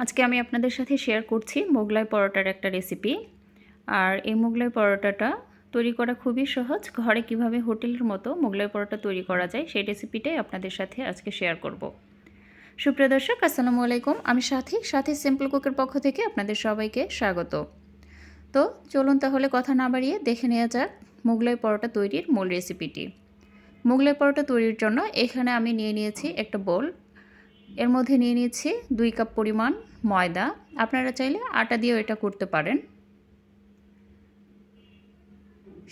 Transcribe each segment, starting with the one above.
আজকে আমি আপনাদের সাথে শেয়ার করছি মোগলাই পরোটার একটা রেসিপি। আর এই মোগলাই পরোটাটা তৈরি করা খুবই সহজ। ঘরে কিভাবে হোটেলের মতো মোগলাই পরোটা তৈরি করা যায় সেই রেসিপিটাই আপনাদের সাথে আজকে শেয়ার করব। সুপ্রিয় দর্শক, আসসালামু আলাইকুম। আমি সাথী সিম্পল কুকের পক্ষ থেকে আপনাদের সবাইকে স্বাগত। তো চলুন তাহলে কথা না বাড়িয়ে দেখে নেওয়া যাক মোগলাই পরোটা তৈরির মূল রেসিপিটি। মোগলাই পরোটা তৈরির জন্য এখানে আমি নিয়ে নিয়েছি একটা বোল। এর মধ্যে নিয়ে নিয়েছি 2 কাপ পরিমাণ ময়দা। আপনারা চাইলে আটা দিয়েও এটা করতে পারেন।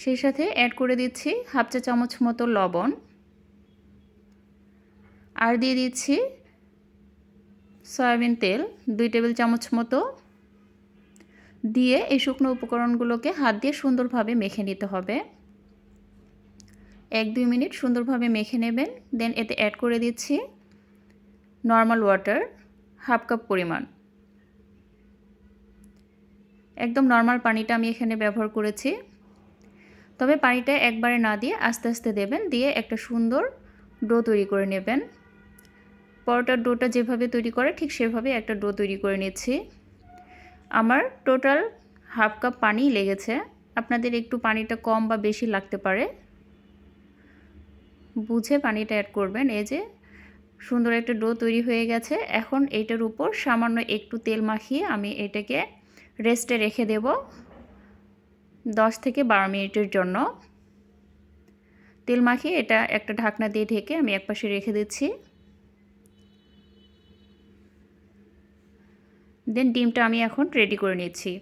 সেই সাথে অ্যাড করে দিচ্ছি হাফ চা চামচ মতো লবণ, আর দিয়ে দিচ্ছি সয়াবিন তেল 2 টেবিল চামচ মতো। দিয়ে এই শুকনো উপকরণগুলোকে হাত দিয়ে সুন্দরভাবে মেখে নিতে হবে। 1-2 মিনিট সুন্দরভাবে মেখে নেবেন। দেন এতে অ্যাড করে দিচ্ছি নর্মাল ওয়াটার হাফ কাপ পরিমাণ। একদম নর্মাল পানিটা আমি এখানে ব্যবহার করেছি। তবে পানিটা একবারে না দিয়ে আস্তে আস্তে দেবেন। দিয়ে একটা সুন্দর ডো তৈরি করে নেবেন। পরোটার ডোটা যেভাবে তৈরি করে ঠিক সেভাবে একটা ডো তৈরি করে নিচ্ছি। আমার টোটাল হাফ কাপ পানি লেগেছে। আপনাদের একটু পানিটা কম বা বেশি লাগতে পারে, বুঝে পানিটা অ্যাড করবেন। এই যে সুন্দর একটা ডো তৈরি হয়ে গেছে। এখন এইটার উপর সামান্য একটু তেল মাখিয়ে আমি এটাকে রেস্টে রেখে দেব 10 থেকে 12 মিনিটের জন্য। তেল মাখিয়ে এটা একটা ঢাকনা দিয়ে ঢেকে আমি একপাশে রেখে দিচ্ছি। দেন ডিমটা আমি এখন রেডি করে নিচ্ছি।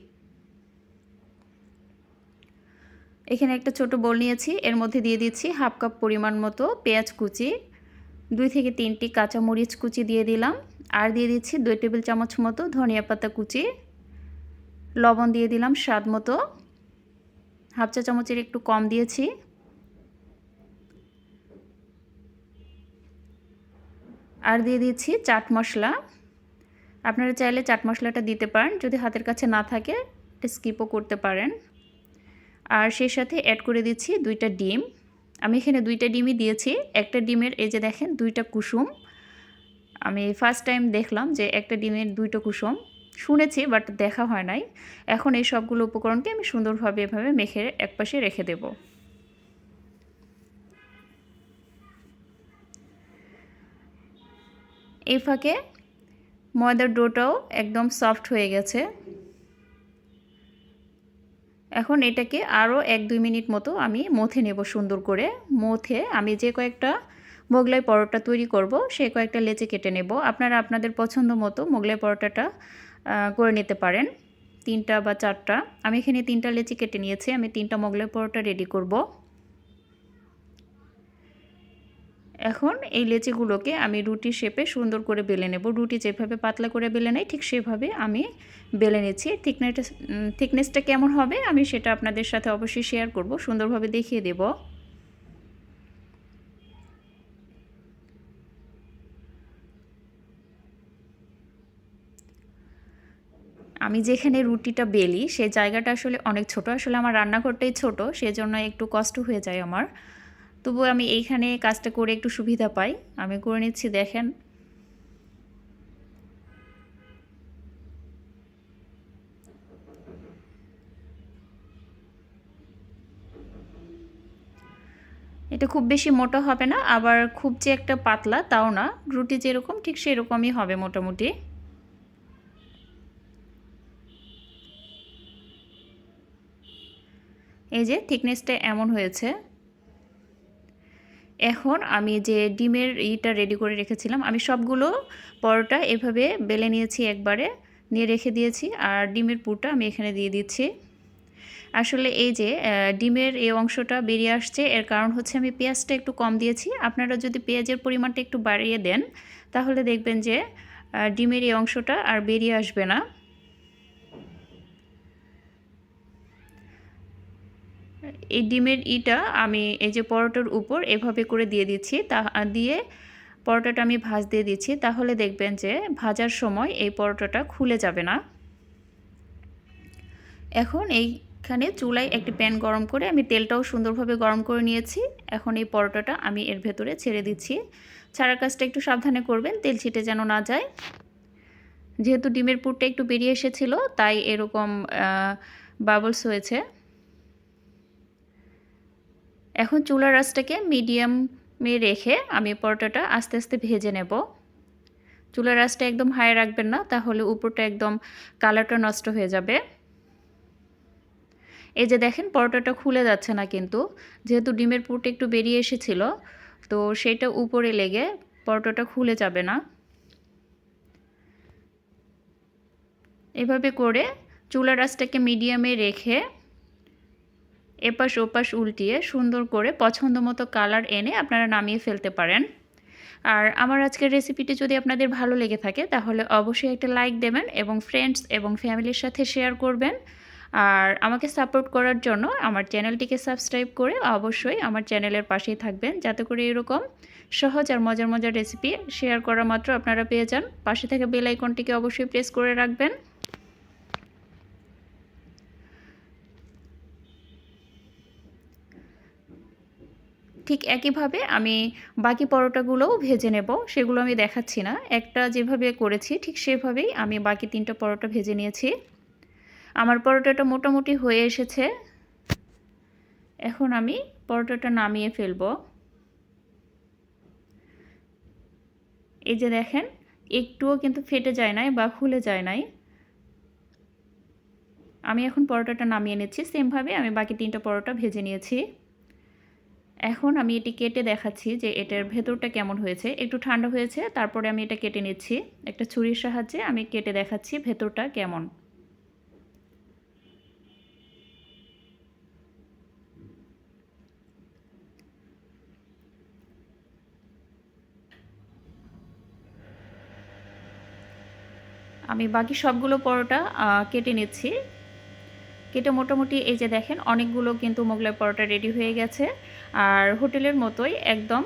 এখানে একটা ছোট বোল নিয়েছি। এর মধ্যে দিয়ে দিচ্ছি হাফ কাপ পরিমাণ মতো পেঁয়াজ কুচি, 2 থেকে 3টি কাঁচামরিচ কুচি দিয়ে দিলাম। আর দিয়ে দিচ্ছি 2 টেবিল চামচ মতো ধনিয়া পাতা কুচি। লবণ দিয়ে দিলাম স্বাদ মতো, হাফ চা চামচের একটু কম দিয়েছি। আর দিয়ে দিচ্ছি চাট মশলা। আপনারা চাইলে চাট মশলাটা দিতে পারেন, যদি হাতের কাছে না থাকে এটা স্কিপও করতে পারেন। আর সেই সাথে অ্যাড করে দিচ্ছি 2টা ডিম। আমি এখানে 2টা ডিমই দিয়েছি। একটা ডিমের এই যে দেখেন 2টা কুসুম। আমি ফার্স্ট টাইম দেখলাম যে একটা ডিমের 2টা কুসুম, শুনেছি বাট দেখা হয় নাই। এখন এই সবগুলো উপকরণকে আমি সুন্দরভাবে এভাবে মেখে একপাশে রেখে দেব। এই ফাঁকে ময়দার ডোটাও একদম সফট হয়ে গেছে। এখন এটাকে আরও 1-2 মিনিট মতো আমি মথে নেব সুন্দর করে। মথে আমি যে কয়েকটা মোগলাই পরোটা তৈরি করব সেই কয়েকটা লেচি কেটে নেব। আপনারা আপনাদের পছন্দ মতো মোগলাই পরোটাটা করে নিতে পারেন, 3টা বা 4টা। আমি এখানে 3টা লেচি কেটে নিয়েছি। আমি 3টা মোগলাই পরোটা রেডি করব। এখন এই লেচিগুলোকে আমি রুটি শেপে সুন্দর করে বেলে নেব। রুটি যেভাবে পাতলা করে বেলে নেয় ঠিক সেভাবে আমি বেলে নিচ্ছি। থিকনেসটা কেমন হবে আমি সেটা আপনাদের সাথে অবশ্যই শেয়ার করব, সুন্দরভাবে দেখিয়ে দেব। আমি যেখানে রুটিটা বেলি সেই জায়গাটা আসলে অনেক ছোট। আসলে আমার রান্নাঘরটাই ছোট, সেজন্য একটু কষ্ট হয়ে যায় আমার। তবুও আমি এইখানে কাজটা করে একটু সুবিধা পাই। আমি করে নিচ্ছি, দেখেন। এটা খুব বেশি মোটা হবে না, আবার খুব যে একটা পাতলা তাও না। রুটি যেরকম ঠিক সেরকমই হবে মোটামুটি। এই যে থিকনেসটা এমন হয়েছে। এখন আমি যে ডিমের ইটা রেডি করে রেখেছিলাম, আমি সবগুলো পরোটা এভাবে বেলে নিয়েছি, একবারে নিয়ে রেখে দিয়েছি। আর ডিমের পুরটা আমি এখানে দিয়ে দিচ্ছি। আসলে এই যে ডিমের এই অংশটা বেরিয়ে আসছে, এর কারণ হচ্ছে আমি পেঁয়াজটা একটু কম দিয়েছি। আপনারা যদি পেঁয়াজের পরিমাণটা একটু বাড়িয়ে দেন তাহলে দেখবেন যে ডিমের এই অংশটা আর বেরিয়ে আসবে না। এই ডিমের ইটা আমি এই যে পরোটার উপর এভাবে করে দিয়ে দিচ্ছি, তা দিয়ে পরোটাটা আমি ভাঁজ দিয়ে দিচ্ছি। তাহলে দেখবেন যে ভাজার সময় এই পরোটাটা খুলে যাবে না। এখন এইখানে চুলায় একটি প্যান গরম করে আমি তেলটাও সুন্দরভাবে গরম করে নিয়েছি। এখন এই পরোটাটা আমি এর ভেতরে ছেড়ে দিচ্ছি। ছাড়ার কাজটা একটু সাবধানে করবেন, তেল ছিটে যেন না যায়। যেহেতু ডিমের পুরটা একটু বেরিয়ে এসেছিল তাই এরকম বাবলস হয়েছে। এখন চুলার আঁচটাকে মিডিয়ামে রেখে আমি পরোটাটা আস্তে আস্তে ভেজে নেব। চুলার আঁচটা একদম হাই রাখবেন না, তাহলে উপরটা একদম কালারটা নষ্ট হয়ে যাবে। এই যে দেখেন পরোটাটা খুলে যাচ্ছে না, কিন্তু যেহেতু ডিমের পুরটা একটু বেরিয়ে এসেছিল তো সেটা উপরে লেগে পরোটাটা খুলে যাবে না। এভাবে করে চুলার আঁচটাকে মিডিয়ামে রেখে এপাশ ওপাশ উল্টিয়ে সুন্দর করে পছন্দ মতো কালার এনে আপনারা নামিয়ে ফেলতে পারেন। আর আমার আজকের রেসিপিটি যদি আপনাদের ভালো লেগে থাকে তাহলে অবশ্যই একটা লাইক দেবেন এবং ফ্রেন্ডস এবং ফ্যামিলির সাথে শেয়ার করবেন। আর আমাকে সাপোর্ট করার জন্য আমার চ্যানেলটিকে সাবস্ক্রাইব করে অবশ্যই আমার চ্যানেলের পাশেই থাকবেন, যাতে করে এরকম সহজ আর মজার মজার রেসিপি শেয়ার করা মাত্র আপনারা পেয়ে যান। পাশে থাকা বেল আইকনটিকে অবশ্যই প্রেস করে রাখবেন। ঠিক একইভাবে আমি বাকি পরোটাগুলোও ভেজে নেব, সেগুলো আমি দেখাচ্ছি না। একটা যেভাবে করেছি ঠিক সেভাবেই আমি বাকি 3টা পরোটা ভেজে নিয়েছি। আমার পরোটাটা মোটামুটি হয়ে এসেছে। এখন আমি পরোটাটা নামিয়ে ফেলব। এই যে দেখেন একটুও কিন্তু ফেটে যায় নাই বা খুলে যায় নাই। আমি এখন পরোটাটা নামিয়ে নিচ্ছি। সেমভাবে আমি বাকি 3টা পরোটা ভেজে নিয়েছি। এখন আমি এটি কেটে দেখাচ্ছি যে এটার ভেতরটা কেমন হয়েছে। একটু ঠান্ডা হয়েছে, তারপরে আমি এটা কেটে নিচ্ছি। একটা ছুরির সাহায্যে আমি কেটে দেখাচ্ছি ভেতরটা কেমন। আমি বাকি সবগুলো পরোটা কেটে নিচ্ছি। কেটে মোটামুটি এই যে দেখেন অনেকগুলো কিন্তু মোগলাই পরোটা রেডি হয়ে গেছে। আর হোটেলের মতোই একদম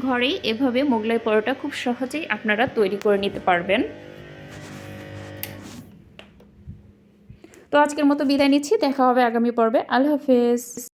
ঘরেই এভাবে মোগলাই পরোটা খুব সহজেই আপনারা তৈরি করে নিতে পারবেন। তো আজকের মতো বিদায় নিচ্ছি, দেখা হবে আগামী পর্বে। আল্লাহ হাফেজ।